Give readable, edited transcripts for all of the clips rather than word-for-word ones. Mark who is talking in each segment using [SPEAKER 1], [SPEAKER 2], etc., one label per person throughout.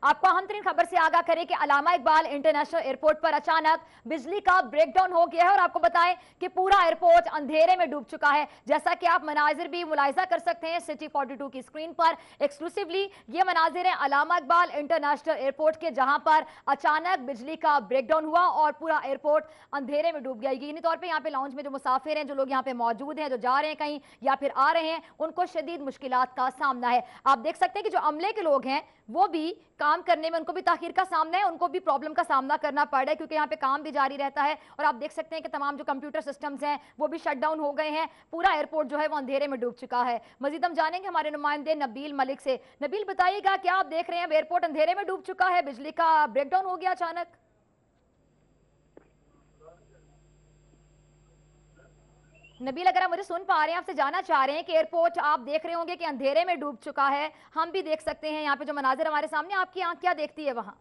[SPEAKER 1] आपको अहम तरीन खबर से आगाह करें कि अलामा इकबाल इंटरनेशनल एयरपोर्ट पर अचानक बिजली का ब्रेकडाउन हो गया है और आपको बताएं कि पूरा एयरपोर्ट अंधेरे में डूब चुका है। जैसा कि आप मनाजिर भी मुलाहिजा कर सकते हैं सिटी 42 की स्क्रीन पर एक्सक्लूसिवली, ये मनाजिर हैं अलामा इकबाल इंटरनेशनल एयरपोर्ट के, जहां पर अचानक बिजली का ब्रेकडाउन हुआ और पूरा एयरपोर्ट अंधेरे में डूब गया। यकीनी तौर पर यहाँ पे लाउंज में जो मुसाफिर हैं, जो लोग यहाँ पे मौजूद हैं, जो जा रहे हैं कहीं या फिर आ रहे हैं, उनको शदीद मुश्किलात का सामना है। आप देख सकते हैं कि जो अमले के लोग हैं वो भी काम करने में, उनको भी ताखीर का सामना है, उनको भी प्रॉब्लम का सामना करना पड़ रहा है क्योंकि यहाँ पे काम भी जारी रहता है। और आप देख सकते हैं कि तमाम जो कंप्यूटर सिस्टम्स हैं वो भी शट डाउन हो गए हैं। पूरा एयरपोर्ट जो है वो अंधेरे में डूब चुका है। मजीद हम जानेंगे हमारे नुमाइंदे नबील मलिक से। नबील, बताइएगा क्या आप देख रहे हैं? एयरपोर्ट अंधेरे में डूब चुका है, बिजली का ब्रेकडाउन हो गया अचानक। नबील, अगर आप मुझे सुन पा रहे हैं, आपसे जानना चाह रहे हैं कि एयरपोर्ट आप देख रहे होंगे कि अंधेरे में डूब चुका है, हम भी देख सकते हैं यहाँ पे जो मनाजिर हमारे सामने, आपकी आंख क्या देखती है वहाँ?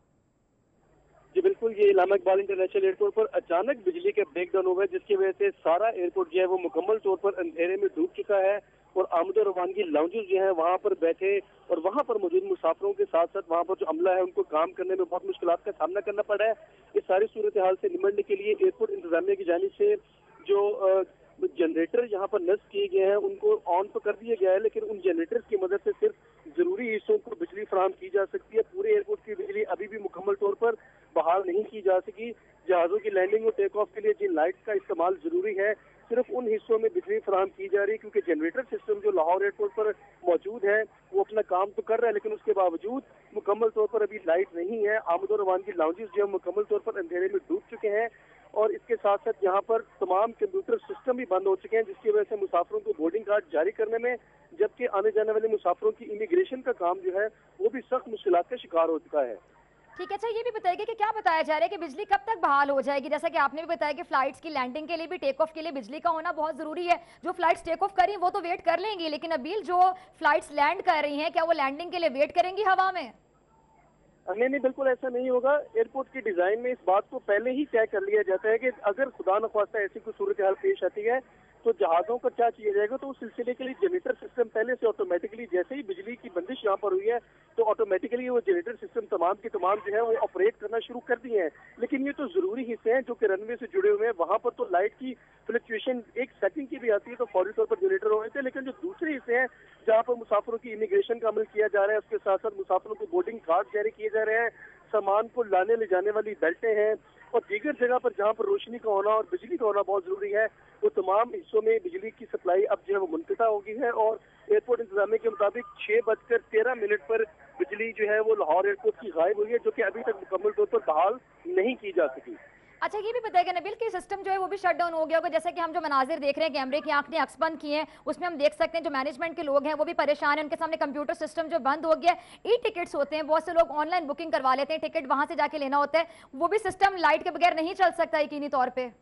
[SPEAKER 2] जी बिल्कुल, ये अलामा इकबाल इंटरनेशनल एयरपोर्ट पर अचानक बिजली के ब्रेकडाउन हो गए, जिसकी वजह से सारा एयरपोर्ट जो है वो मुकम्मल तौर पर अंधेरे में डूब चुका है। और आमद और रवानगी लाउंजेस जो है वहाँ पर बैठे और वहाँ पर मौजूद मुसाफिरों के साथ साथ वहाँ पर जो अमला है उनको काम करने में बहुत मुश्किलात का सामना करना पड़ा है। इस सारी सूरत हाल से निमटने के लिए एयरपोर्ट इंतजामिया की जानिब से जो जनरेटर यहाँ पर नस्ब किए गए हैं उनको ऑन तो कर दिया गया है, लेकिन उन जनरेटर्स की मदद से सिर्फ जरूरी हिस्सों को बिजली फराहम की जा सकती है। पूरे एयरपोर्ट की बिजली अभी भी मुकम्मल तौर पर बहाल नहीं की जा सकी। जहाजों की लैंडिंग और टेक ऑफ के लिए जिन लाइट्स का इस्तेमाल जरूरी है, सिर्फ उन हिस्सों में बिजली फराहम की जा रही है, क्योंकि जनरेटर सिस्टम जो लाहौर एयरपोर्ट पर मौजूद है वो अपना काम तो कर रहा है, लेकिन उसके बावजूद मुकम्मल तौर पर अभी लाइट नहीं है। आमद और रवानगी लाउंजेस जो है मुकम्मल तौर पर अंधेरे में डूब चुके हैं और इसके साथ साथ यहाँ पर तमाम कंप्यूटर सिस्टम भी बंद हो चुके हैं, जिसकी वजह से मुसाफिरों को बोर्डिंग कार्ड जारी करने में, जबकि आने जाने वाले मुसाफिरों की इमिग्रेशन का काम जो है वो भी सख्त मुश्किलात का शिकार हो चुका है।
[SPEAKER 1] ठीक है, अच्छा ये भी बताइए कि क्या बताया जा रहा है कि बिजली कब तक बहाल हो जाएगी? जैसा कि आपने भी बताया कि फ्लाइट्स की लैंडिंग के लिए भी, टेक ऑफ के लिए बिजली का होना बहुत जरूरी है। जो फ्लाइट्स टेक ऑफ करी वो तो वेट कर लेंगी, लेकिन अबील जो फ्लाइट्स लैंड कर रही हैं, क्या वो लैंडिंग के लिए वेट करेंगी हवा में?
[SPEAKER 2] नहीं, बिल्कुल ऐसा नहीं होगा। एयरपोर्ट की डिजाइन में इस बात को पहले ही तय कर लिया जाता है कि अगर खुदा न ख्वास्ता ऐसी कोई सूरत हाल पेश आती है तो जहाजों का क्या किया जाएगा, तो उस सिलसिले के लिए जनरेटर सिस्टम पहले से ऑटोमेटिकली, जैसे ही बिजली की बंदिश यहाँ पर हुई है तो ऑटोमेटिकली वो जनरेटर सिस्टम तमाम के तमाम जो है वो ऑपरेट करना शुरू कर दिए हैं। लेकिन ये तो जरूरी हिस्से हैं जो कि रनवे से जुड़े हुए हैं, वहां पर तो लाइट की फ्लक्चुएशन एक सेकंड की भी आती है तो फौरी तौर पर जनरेटर हो रहे थे। लेकिन जो दूसरे हिस्से हैं जहाँ पर मुसाफिरों की इमिग्रेशन का अमल किया जा रहा है, उसके साथ साथ मुसाफिरों को बोर्डिंग कार्ड जारी किए जा रहे हैं, सामान को लाने ले जाने वाली बेल्टें हैं और दीगर जगह पर जहाँ पर रोशनी का होना और बिजली का होना बहुत जरूरी है, वो तमाम हिस्सों में बिजली की सप्लाई अब जो है वो मुनक़ता हो गई है। और एयरपोर्ट इंतजामिया के मुताबिक 6:13 पर बिजली जो है वो लाहौर एयरपोर्ट की गायब हुई है, जो कि अभी तक मुकम्मल तौर पर बहाल नहीं की जा सकी।
[SPEAKER 1] अच्छा ये भी बताइएगा नबील कि सिस्टम जो है वो भी शट डाउन हो गया होगा, जैसे कि हम जो मनाजिर देख रहे हैं, कैमरे की आंख ने अक्स बंद किए हैं, उसमें हम देख सकते हैं जो मैनेजमेंट के लोग हैं वो भी परेशान हैं, उनके सामने कंप्यूटर सिस्टम जो बंद हो गया है। ई टिकट्स होते हैं, बहुत से लोग ऑनलाइन बुकिंग करवा लेते हैं, टिकट वहां से जाके लेना होता है, वो भी सिस्टम लाइट के बगैर नहीं चल सकता यकीनी तौर पर।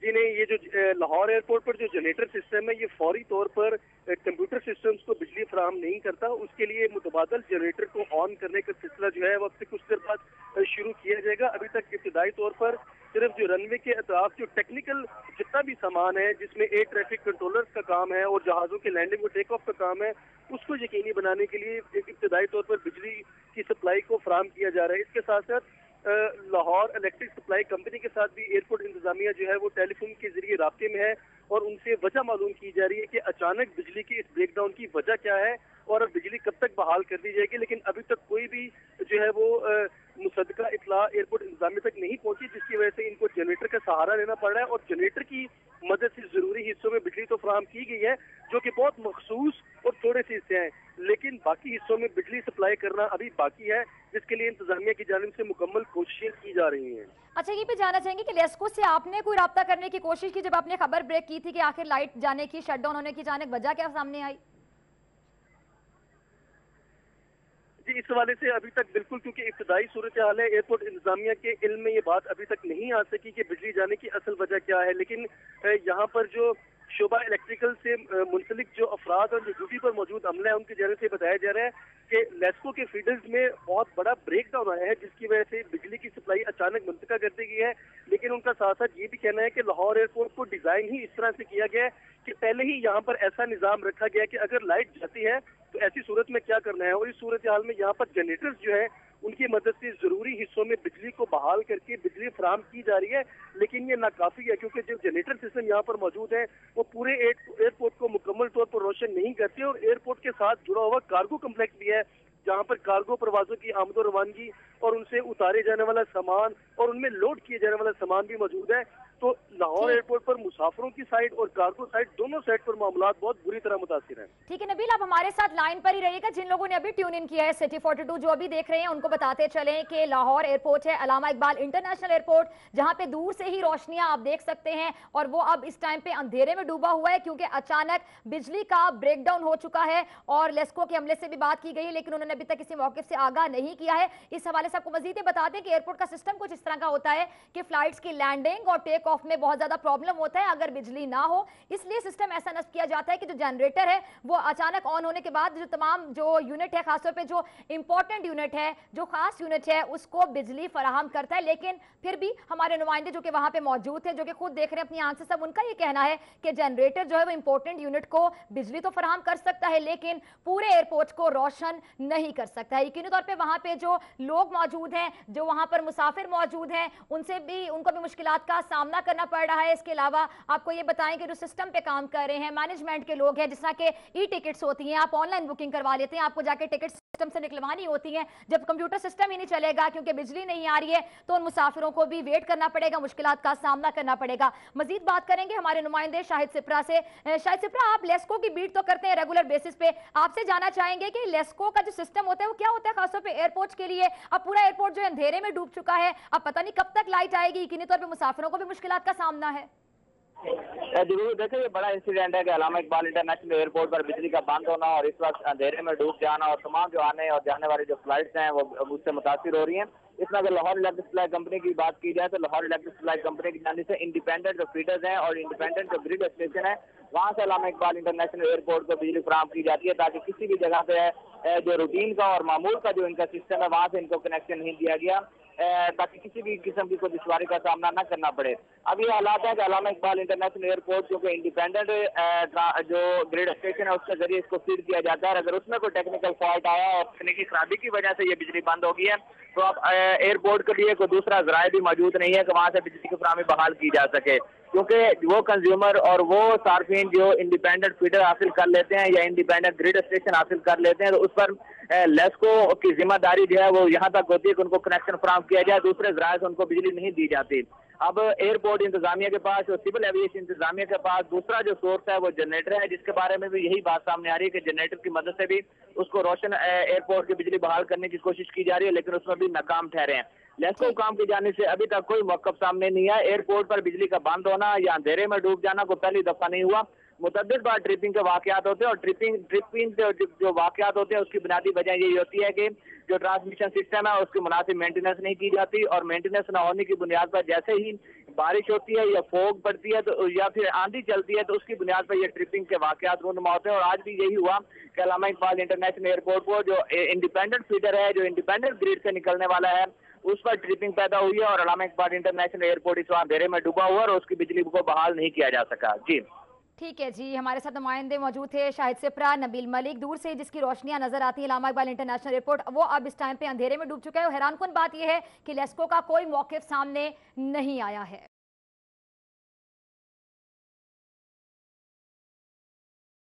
[SPEAKER 2] जी नहीं, ये जो लाहौर एयरपोर्ट पर जो जनरेटर सिस्टम है ये फौरी तौर पर कंप्यूटर सिस्टम्स को बिजली फराहम नहीं करता। उसके लिए मुतबादल जनरेटर को ऑन करने का सिलसिला जो है वो अब से कुछ देर बाद शुरू किया जाएगा। अभी तक इब्तदाई तौर पर सिर्फ जो रनवे के अतराफ जो टेक्निकल जितना भी सामान है, जिसमें एयर ट्रैफिक कंट्रोलर्स का काम है और जहाजों के लैंडिंग और टेक ऑफ का काम है, उसको यकीनी बनाने के लिए इब्तदाई तौर पर बिजली की सप्लाई को फराहम किया जा रहा है। इसके साथ साथ लाहौर इलेक्ट्रिक सप्लाई कंपनी के साथ भी एयरपोर्ट इंतजामिया जो है वो टेलीफोन के जरिए राब्ते में है और उनसे वजह मालूम की जा रही है कि अचानक बिजली की इस ब्रेकडाउन की वजह क्या है और अब बिजली कब तक बहाल कर दी जाएगी। लेकिन अभी तक कोई भी जो है वो मुसद्दका इतला एयरपोर्ट इंतजामिया तक नहीं पहुंची, जिसकी वजह से इनको जनरेटर का सहारा लेना पड़ रहा है। और जनरेटर की मदद से जरूरी हिस्सों में बिजली तो फराहम की गई है, जो कि बहुत मखसूस और थोड़े से हिस्से हैं, लेकिन बाकी हिस्सों में बिजली सप्लाई करना अभी बाकी है, जिसके लिए इंतजामिया की जानिब से मुकम्मल कोशिशें की जा रही हैं।
[SPEAKER 1] अच्छा ये भी जानना चाहेंगे कि लेस्को से आपने कोई राब्ता करने की कोशिश की जब आपने खबर ब्रेक की थी कि आखिर लाइट जाने की, शटडाउन होने की अचानक वजह क्या सामने आई?
[SPEAKER 2] जी इस हवाले से अभी तक बिल्कुल, क्योंकि इब्तदाई सूरत हाल है, एयरपोर्ट इंतजामिया के इल्म में ये बात अभी तक नहीं आ सकी कि बिजली जाने की असल वजह क्या है। लेकिन यहाँ पर जो शोबा इलेक्ट्रिकल से मुंसलिक जो अफराद और जो ड्यूटी पर मौजूद अमला है, उनके जरिए से बताया जा रहा है कि लेस्को के फीडर्स में बहुत बड़ा ब्रेक डाउन आया है, जिसकी वजह से बिजली की सप्लाई अचानक मुंतका कर दी गई है। लेकिन उनका साथ साथ ये भी कहना है कि लाहौर एयरपोर्ट को डिजाइन ही इस तरह से किया गया है कि पहले ही यहाँ पर ऐसा निजाम रखा गया कि अगर लाइट जाती है तो ऐसी सूरत में क्या करना है, और इस सूरत हाल में यहाँ पर जनरेटर्स जो है उनकी मदद से जरूरी हिस्सों में बिजली को बहाल करके बिजली फराहम की जा रही है। लेकिन ये नाकाफी है, क्योंकि जो जनरेटर सिस्टम यहाँ पर मौजूद है वो पूरे एयरपोर्ट को मुकम्मल तौर पर रोशन नहीं करते, और एयरपोर्ट के साथ जुड़ा हुआ कार्गो कम्प्लेक्स भी है जहाँ पर कार्गो प्रवासों की आमद और रवानगी और उनसे उतारे जाने वाला सामान और उनमें लोड किए जाने वाला सामान भी मौजूद है। तो लाहौर एयरपोर्ट पर मुसाफिरों की साइड और कार्गो साइड दोनों साइड पर मामलात बहुत बुरी तरह मुतासिर हैं।
[SPEAKER 1] ठीक है नबील, आप हमारे साथ लाइन पर ही रहिएगा। जिन लोगों ने अभी ट्यून इन किया है सिटी 42 जो अभी देख रहे हैं उनको बताते चलें कि लाहौर एयरपोर्ट है अल्लामा इकबाल इंटरनेशनल एयरपोर्ट, जहां पे दूर से ही रोशनियां आप देख सकते हैं, और वो अब इस टाइम पे अंधेरे में डूबा हुआ है क्योंकि अचानक बिजली का ब्रेकडाउन हो चुका है। और लेस्को के हमले से भी बात की गई है लेकिन उन्होंने अभी तक किसी मौके से आगाह नहीं किया है। इस हवाले से आपको मजीद बता दें कि एयरपोर्ट का सिस्टम कुछ इस तरह का होता है कि फ्लाइट्स की लैंडिंग और टेक ऑफ में बहुत ज्यादा प्रॉब्लम होता है अगर बिजली ना हो, इसलिए सिस्टम ऐसा नस्ब किया जाता है कि जो जनरेटर है वो अचानक ऑन होने के बाद जो तमाम जो यूनिट है, खासतौर पे जो इंपॉर्टेंट यूनिट है, जो खास यूनिट है, उसको बिजली फराहम करता है। लेकिन फिर भी हमारे नुमाइंदे जो कि वहां पे मौजूद थे, जो कि खुद देख रहे हैं अपनी आंख से, सब उनका ये कहना है कि जनरेटर जो है वो इंपॉर्टेंट यूनिट को बिजली तो फराहम कर सकता है लेकिन पूरे एयरपोर्ट को रोशन नहीं कर सकता है। यकीनी तौर पर वहां पे जो लोग मौजूद हैं, जो वहां पर मुसाफिर मौजूद हैं, उनको भी मुश्किलात का सामना करना पड़ रहा है। इसके अलावा आपको ये बताएं कि जो सिस्टम पे काम कर रहे हैं मैनेजमेंट के लोग हैं, जिस तरह के ई टिकट्स होती हैं, आप ऑनलाइन बुकिंग करवा लेते हैं, आपको जाके टिकट सिस्टम से निकलवानी होती हैं, जब कंप्यूटर सिस्टम ही नहीं चलेगा क्योंकि बिजली नहीं आ रही है तो उन मुसाफिरों को भी वेट करना पड़ेगा, मुश्किलात का सामना करना पड़ेगा। मजीद बात करेंगे हमारे नुमाइंदे शाहिद सिप्रा से। शाहिद सिप्रा, आप लेस्को की बीट तो करते हैं रेगुलर बेसिस पे, आपसे जानना चाहेंगे कि लेस्को का जो सिस्टम होता है वो क्या होता है खासतौर पे एयरपोर्ट के लिए? अब पूरा एयरपोर्ट जो है अंधेरे में डूब चुका है, अब पता नहीं कब तक लाइट आएगी, यकीनी तौर पर मुसाफिरों को भी मुश्किलात का सामना है।
[SPEAKER 3] जरूर देखिए, ये बड़ा इंसिडेंट है कि अल्लामा इकबाल इंटरनेशनल एयरपोर्ट पर बिजली का बंद होना और इस वक्त अंधेरे में डूब जाना और तमाम जो आने और जाने वाली जो फ्लाइट्स हैं वो उससे मुतासिर हो रही हैं। इसमें अगर लाहौर इलेक्ट्रिक सप्लाई कंपनी की बात की जाए तो लाहौर इलेक्ट्रिक सप्लाई कंपनी की जानिब से इंडिपेंडेंट जो फीडर्स हैं और इंडिपेंडेंट जो ग्रिड स्टेशन है वहाँ से अल्लामा इकबाल इंटरनेशनल एयरपोर्ट को बिजली फराहम की जाती है ताकि किसी भी जगह पे जो रूटीन का और मामूल का जो इनका सिस्टम है वहाँ से इनको कनेक्शन नहीं दिया गया ताकि किसी भी किस्म की कोई दुश्वारी का सामना न करना पड़े। अब ये हालात है कि अल्लामा इकबाल इंटरनेशनल एयरपोर्ट जो कि इंडिपेंडेंट जो ग्रिड स्टेशन है उसके जरिए इसको फीड किया जाता है। अगर उसमें कोई टेक्निकल फॉल्ट आया और तकनीकी खराबी की वजह से ये बिजली बंद हो गई है तो अब एयरपोर्ट के लिए कोई दूसरा जराए भी मौजूद नहीं है कि वहाँ से बिजली की फराहमी बहाल की जा सके, क्योंकि वो कंज्यूमर और वो सार्फिन जो इंडिपेंडेंट फीडर हासिल कर लेते हैं या इंडिपेंडेंट ग्रिड स्टेशन हासिल कर लेते हैं तो उस पर लेस्को की जिम्मेदारी जो है वो यहाँ तक होती है कि उनको कनेक्शन फराहम किया जाए, दूसरे जराए से उनको बिजली नहीं दी जाती। अब एयरपोर्ट इंतजामिया के पास और सिविल एविएशन इंतजामिया के पास दूसरा जो सोर्स है वो जनरेटर है, जिसके बारे में भी यही बात सामने आ रही है कि जनरेटर की मदद से भी उसको रोशन एयरपोर्ट की बिजली बहाल करने की कोशिश की जा रही है लेकिन उसमें भी नाकाम ठहरे हैं। लेस्को काम की जाने से अभी तक कोई मौक़िफ़ सामने नहीं है। एयरपोर्ट पर बिजली का बंद होना या अंधेरे में डूब जाना को पहली दफा नहीं हुआ, मुतअद्दिद बार ट्रिपिंग के वाक़यात होते हैं और ट्रिपिंग जो वाक़यात होते हैं उसकी बुनियादी वजह यही होती है कि जो ट्रांसमिशन सिस्टम है उसकी मुनासिब मेंटेनेंस नहीं की जाती और मेंटेनेंस न होने की बुनियाद पर जैसे ही बारिश होती है या फोग पड़ती है तो या फिर आंधी चलती है तो उसकी बुनियाद पर ये ट्रिपिंग के वाक़यात रूनुमा होते हैं। और आज भी यही हुआ कि अल्लामा इकबाल इंटरनेशनल एयरपोर्ट को जो इंडिपेंडेंट फीडर है, जो इंडिपेंडेंट ग्रिड से निकलने वाला है, उस पर ट्रिपिंग पैदा हुई है और अल्लामा इकबाल इंटरनेशनल एयरपोर्ट इस वक्त अंधेरे में डूबा हुआ और उसकी बिजली को बहाल नहीं किया जा सका। जी
[SPEAKER 1] ठीक है जी, हमारे साथ नुमाइंदे मौजूद थे शाहिद सिप्रा, नबील मलिक, दूर से जिसकी रोशनियां नजर आती हैं अल्लामा इकबाल इंटरनेशनल एयरपोर्ट, वो अब इस टाइम पे अंधेरे में डूब चुका है। और हैरानकुन बात यह है कि लेस्को का कोई मौक़िफ़ सामने नहीं आया है।